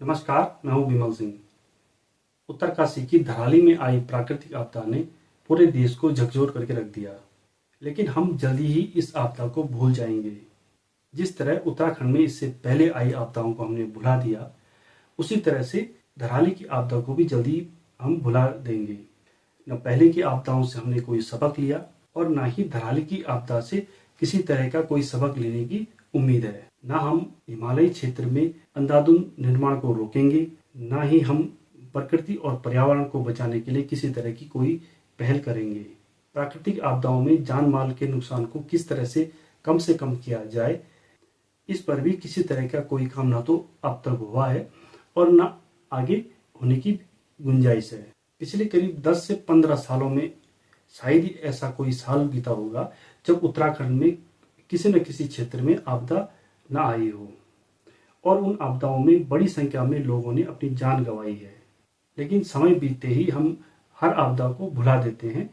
नमस्कार, मैं हूं विमल सिंह। उत्तरकाशी की धराली में आई प्राकृतिक आपदा ने पूरे देश को झकझोर करके रख दिया। लेकिन हम जल्दी ही इस आपदा को भूल जाएंगे। जिस तरह उत्तराखंड में इससे पहले आई आपदाओं को हमने भुला दिया, उसी तरह से धराली की आपदा को भी जल्दी हम भुला देंगे। न पहले की आपदाओं से हमने कोई सबक लिया और न ही धराली की आपदा से किसी तरह का कोई सबक लेने की उम्मीद है। ना हम हिमालयी क्षेत्र में अंधाधुंध निर्माण को रोकेंगे, ना ही हम प्रकृति और पर्यावरण को बचाने के लिए किसी तरह की कोई पहल करेंगे। प्राकृतिक आपदाओं में जान माल के नुकसान को किस तरह से कम किया जाए, इस पर भी किसी तरह का कोई काम ना तो अब तक हुआ है और ना आगे होने की गुंजाइश है। पिछले करीब 10 से 15 सालों में शायद ही ऐसा कोई साल बीता होगा जब उत्तराखंड में किसी न किसी क्षेत्र में आपदा न आई हो और उन आपदाओं में बड़ी संख्या में लोगों ने अपनी जान गंवाई है। लेकिन समय बीतते ही हम हर आपदा को भुला देते हैं।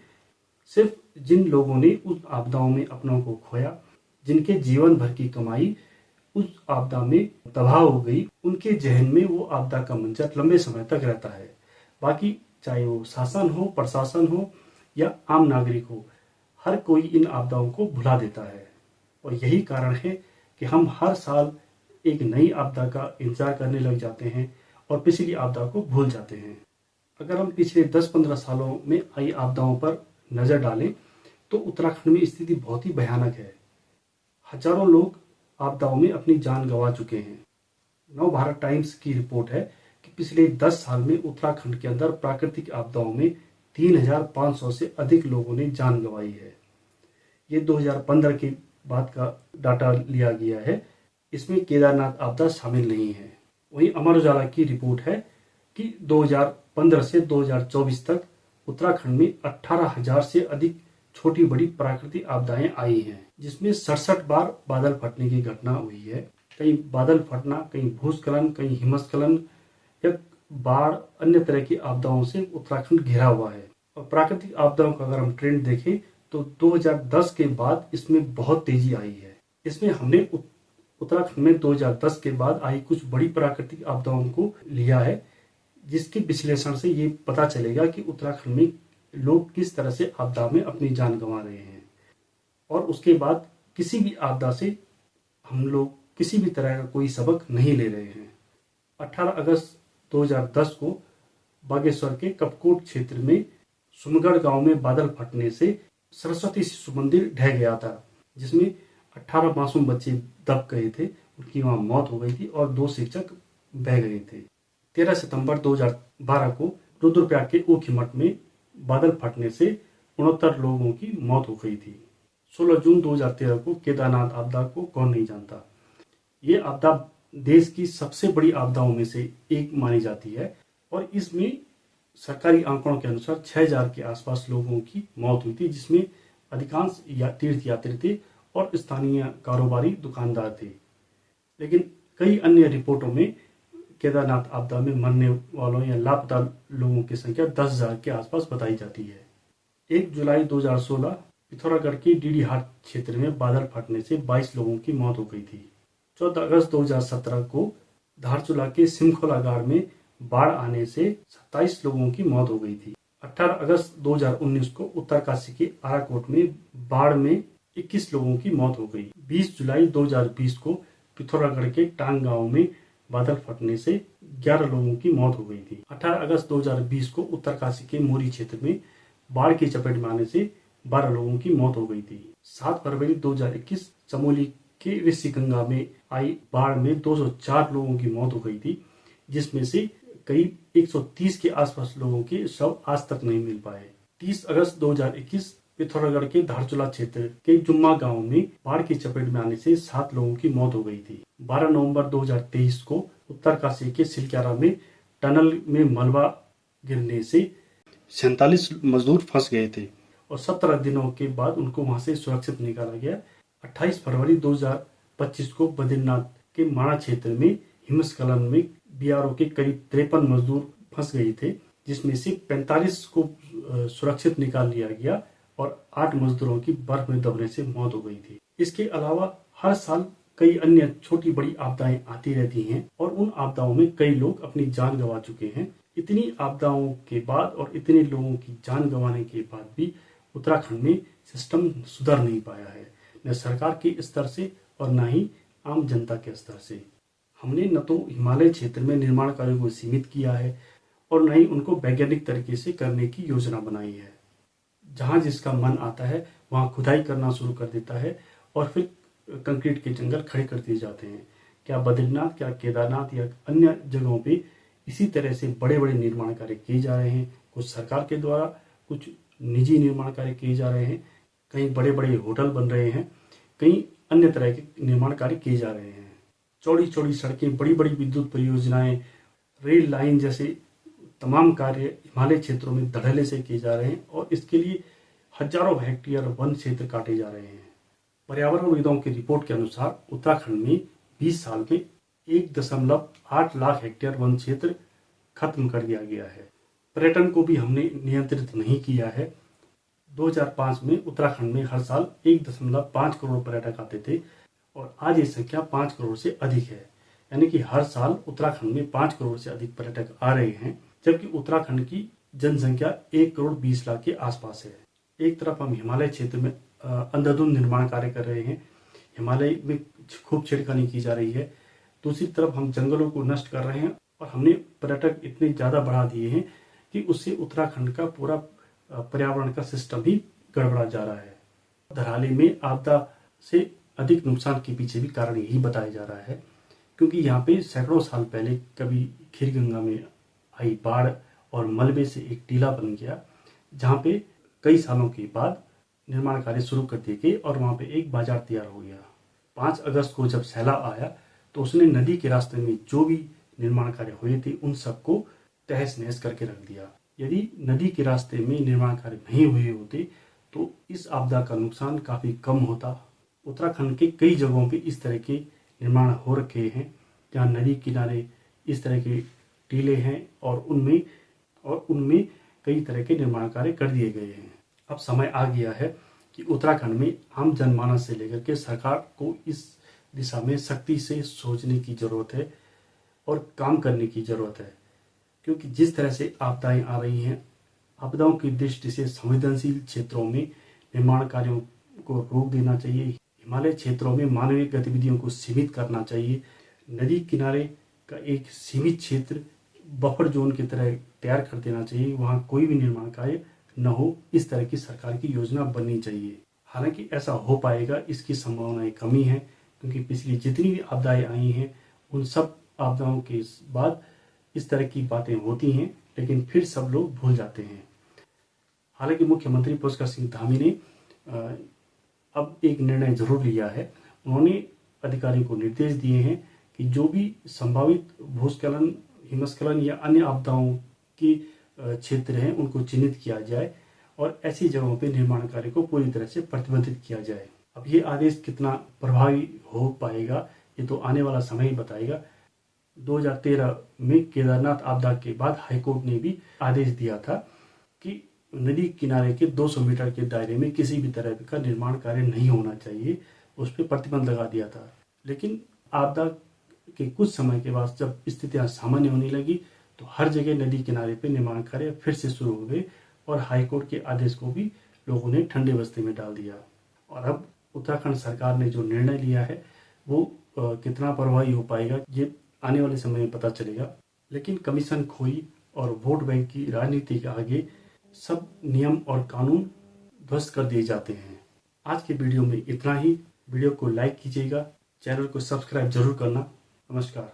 सिर्फ जिन लोगों ने उस आपदाओं में अपनों को खोया, जिनके जीवन भर की कमाई उस आपदा में तबाह हो गई, उनके जहन में वो आपदा का मंजर लंबे समय तक रहता है। बाकी चाहे वो शासन हो, प्रशासन हो या आम नागरिक हो, हर कोई इन आपदाओं को भुला देता है। और यही कारण है कि हम हर साल एक नई आपदा का इंतजार करने लग जाते हैं और पिछली आपदा को भूल जाते हैं। अगर हम पिछले 10-15 सालों में आई आपदाओं पर नजर डालें तो उत्तराखंड में स्थिति बहुत ही भयानक है। हजारों लोग आपदाओं में अपनी जान गंवा चुके हैं। नव भारत टाइम्स की रिपोर्ट है कि पिछले 10 साल में उत्तराखंड के अंदर प्राकृतिक आपदाओं में 3,500 से अधिक लोगों ने जान गंवाई है। ये 2015 के बाद का डाटा लिया गया है। इसमें केदारनाथ आपदा शामिल नहीं है। वहीं अमर उजाला की रिपोर्ट है कि 2015 से 2024 तक उत्तराखंड में 18,000 से अधिक छोटी बड़ी प्राकृतिक आपदाएं आई हैं, जिसमें 67 बार बादल फटने की घटना हुई है। कहीं बादल फटना, कहीं भूस्खलन, कहीं हिमस्खलन या बाढ़, अन्य तरह की आपदाओं से उत्तराखंड घिरा हुआ है। और प्राकृतिक आपदाओं का अगर हम ट्रेंड देखें तो 2010 के बाद इसमें बहुत तेजी आई है। इसमें हमने उत्तराखंड में 2010 के बाद आई कुछ बड़ी प्राकृतिक आपदाओं को लिया है, जिसके विश्लेषण से ये पता चलेगा कि उत्तराखंड में लोग किस तरह से आपदा में अपनी जान गंवा रहे हैं। और उसके बाद किसी भी आपदा से हम लोग किसी भी तरह का कोई सबक नहीं ले रहे हैं। 18 अगस्त 2010 को बागेश्वर के कपकोट क्षेत्र में सुमगढ़ गांव में बादल फटने से सरस्वती शिशु मंदिर ढह गया था, जिसमें 18 मासूम बच्चे दब गए थे, उनकी वहां मौत हो गई थी और 2 शिक्षक बह गए थे। 13 सितंबर 2012 को रुद्रप्रयाग के ऊखीमठ में बादल फटने से 69 लोगों की मौत हो गई थी। 16 जून 2013 को केदारनाथ आपदा को कौन नहीं जानता। ये आपदा देश की सबसे बड़ी आपदाओं में से एक मानी जाती है और इसमें सरकारी आंकड़ों के अनुसार 6,000 के आसपास लोगों की मौत हुई थी, जिसमें अधिकांश तीर्थ यात्री थे और स्थानीय कारोबारी दुकानदार थे। लेकिन कई अन्य रिपोर्टों में केदारनाथ आपदा में मरने वालों या लापता लोगों की संख्या 10,000 के आसपास बताई जाती है। 1 जुलाई 2016 पिथौरागढ़ के डीडी हाट क्षेत्र में बादल फटने से 22 लोगों की मौत हो गई थी। 14 अगस्त 2017 को धारचूला के सिमखोला गाड़ में बाढ़ आने से 27 लोगों की मौत हो गई थी। 18 अगस्त 2019 को उत्तरकाशी के आराकोट में बाढ़ में 21 लोगों की मौत हो गई। 20 जुलाई 2020 को पिथौरागढ़ के टांग गांव में बादल फटने से 11 लोगों की मौत हो गई थी। 18 अगस्त 2020 को उत्तरकाशी के मोरी क्षेत्र में बाढ़ की चपेट में आने से 12 लोगों की मौत हो गई थी। 7 फरवरी 2021 चमोली के ऋषिगंगा में आई बाढ़ में 204 लोगों की मौत हो गई थी, जिसमें से करीब 130 के आसपास लोगों के शव आज तक नहीं मिल पाए। 30 अगस्त 2021 पिथौरागढ़ के धारचूला क्षेत्र के जुम्मा गांव में बाढ़ की चपेट में आने से 7 लोगों की मौत हो गई थी। 12 नवंबर 2023 को उत्तरकाशी के सिलक्यारा में टनल में मलबा गिरने से 47 मजदूर फंस गए थे और 17 दिनों के बाद उनको वहां से सुरक्षित निकाला गया। 28 फरवरी 2025 को बद्रीनाथ के माणा क्षेत्र में हिमस्खलन में बीआरओ के करीब 53 मजदूर फंस गए थे, जिसमें से 45 को सुरक्षित निकाल लिया गया और 8 मजदूरों की बर्फ में दबने से मौत हो गई थी। इसके अलावा हर साल कई अन्य छोटी बड़ी आपदाएं आती रहती हैं और उन आपदाओं में कई लोग अपनी जान गंवा चुके हैं। इतनी आपदाओं के बाद और इतने लोगों की जान गंवाने के बाद भी उत्तराखंड में सिस्टम सुधर नहीं पाया है, न सरकार के स्तर से और न ही आम जनता के स्तर से। हमने न तो हिमालय क्षेत्र में निर्माण कार्यों को सीमित किया है और न ही उनको वैज्ञानिक तरीके से करने की योजना बनाई है। जहाँ जिसका मन आता है वहाँ खुदाई करना शुरू कर देता है और फिर कंक्रीट के जंगल खड़े कर दिए जाते हैं। क्या बद्रीनाथ, क्या केदारनाथ या अन्य जगहों पे इसी तरह से बड़े बड़े निर्माण कार्य किए जा रहे हैं। कुछ सरकार के द्वारा, कुछ निजी निर्माण कार्य किए जा रहे हैं, कहीं बड़े बड़े होटल बन रहे हैं, कहीं अन्य तरह के निर्माण कार्य किए जा रहे हैं। चौड़ी चौड़ी सड़कें, बड़ी बड़ी विद्युत परियोजनाएं, रेल लाइन जैसे तमाम कार्य हिमालय क्षेत्रों में धड़ल्ले से किए जा रहे हैं और इसके लिए हजारों हेक्टेयर वन क्षेत्र काटे जा रहे हैं। पर्यावरणविदों की रिपोर्ट के अनुसार उत्तराखंड में 20 साल में 1.8 लाख हेक्टेयर वन क्षेत्र खत्म कर दिया गया है। पर्यटन को भी हमने नियंत्रित नहीं किया है। 2005 में उत्तराखंड में हर साल 1.5 करोड़ पर्यटक आते थे और आज ये संख्या 5 करोड़ से अधिक है। यानी कि हर साल उत्तराखंड में 5 करोड़ से अधिक पर्यटक आ रहे हैं, जबकि उत्तराखंड की जनसंख्या 1 करोड़ 20 लाख के आसपास है। एक तरफ हम हिमालय क्षेत्र में अंधाधुंध निर्माण कार्य कर रहे हैं, हिमालय में खूब छेड़खानी की जा रही है, दूसरी तरफ हम जंगलों को नष्ट कर रहे हैं और हमने पर्यटक इतने ज़्यादा बढ़ा दिए हैं कि उससे उत्तराखंड का पूरा पर्यावरण का सिस्टम भी गड़बड़ा जा रहा है। धराली में आपदा से अधिक नुकसान के पीछे भी कारण यही बताया जा रहा है, क्योंकि यहाँ पे सैकड़ों साल पहले कभी खीरगंगा में आई बाढ़ और मलबे से एक टीला बन गया, जहाँ पे कई सालों के बाद निर्माण कार्य शुरू कर दिए गए और वहाँ पे एक बाजार तैयार हो गया। 5 अगस्त को जब सैलाब आया तो उसने नदी के रास्ते में जो भी निर्माण कार्य हुए थे उन सबको तहस नहस करके रख दिया। यदि नदी के रास्ते में निर्माण कार्य नहीं हुए होते तो इस आपदा का नुकसान काफ़ी कम होता। उत्तराखंड के कई जगहों पे इस तरह के निर्माण हो रखे हैं जहाँ नदी किनारे इस तरह के टीले हैं और उनमें कई तरह के निर्माण कार्य कर दिए गए हैं। अब समय आ गया है कि उत्तराखंड में आम जनमानस से लेकर के सरकार को इस दिशा में सख्ती से सोचने की जरूरत है और काम करने की जरूरत है, क्योंकि जिस तरह से आपदाएं आ रही हैं, आपदाओं की दृष्टि से संवेदनशील क्षेत्रों में निर्माण कार्यों को रोक देना चाहिए। हिमालय क्षेत्रों में मानवीय गतिविधियों को सीमित करना चाहिए। नदी किनारे का एक सीमित क्षेत्र बफर जोन की तरह तैयार कर देना चाहिए, वहाँ कोई भी निर्माण कार्य न हो, इस तरह की सरकार की योजना बननी चाहिए। हालांकि ऐसा हो पाएगा इसकी संभावनाएं कमी है, क्योंकि पिछली जितनी भी आपदाएं आई हैं उन सब आपदाओं के बाद इस तरह की बातें होती हैं, लेकिन फिर सब लोग भूल जाते हैं। हालांकि मुख्यमंत्री पुष्कर सिंह धामी ने अब एक निर्णय जरूर लिया है। उन्होंने अधिकारियों को निर्देश दिए हैं कि जो भी संभावित भूस्खलन, हिमस्खलन या अन्य आपदाओं के क्षेत्र हैं उनको चिन्हित किया जाए और ऐसी जगहों पे निर्माण कार्य को पूरी तरह से प्रतिबंधित किया जाए। अब ये आदेश कितना प्रभावी हो पाएगा ये तो आने वाला समय ही बताएगा। 2013 में केदारनाथ आपदा के बाद हाईकोर्ट ने भी आदेश दिया था कि नदी किनारे के 200 मीटर के दायरे में किसी भी तरह का निर्माण कार्य नहीं होना चाहिए, उस पर प्रतिबंध लगा दिया था। लेकिन आपदा के कुछ समय के बाद जब स्थितियां सामान्य होने लगी तो हर जगह नदी किनारे पे निर्माण कार्य फिर से शुरू हो गए और हाईकोर्ट के आदेश को भी लोगों ने ठंडे बस्ते में डाल दिया। और अब उत्तराखंड सरकार ने जो निर्णय लिया है वो कितना प्रभावी हो पाएगा ये आने वाले समय में पता चलेगा। लेकिन कमीशन खोई और वोट बैंक की राजनीति के आगे सब नियम और कानून ध्वस्त कर दिए जाते हैं। आज के वीडियो में इतना ही। वीडियो को लाइक कीजिएगा, चैनल को सब्सक्राइब जरूर करना। नमस्कार।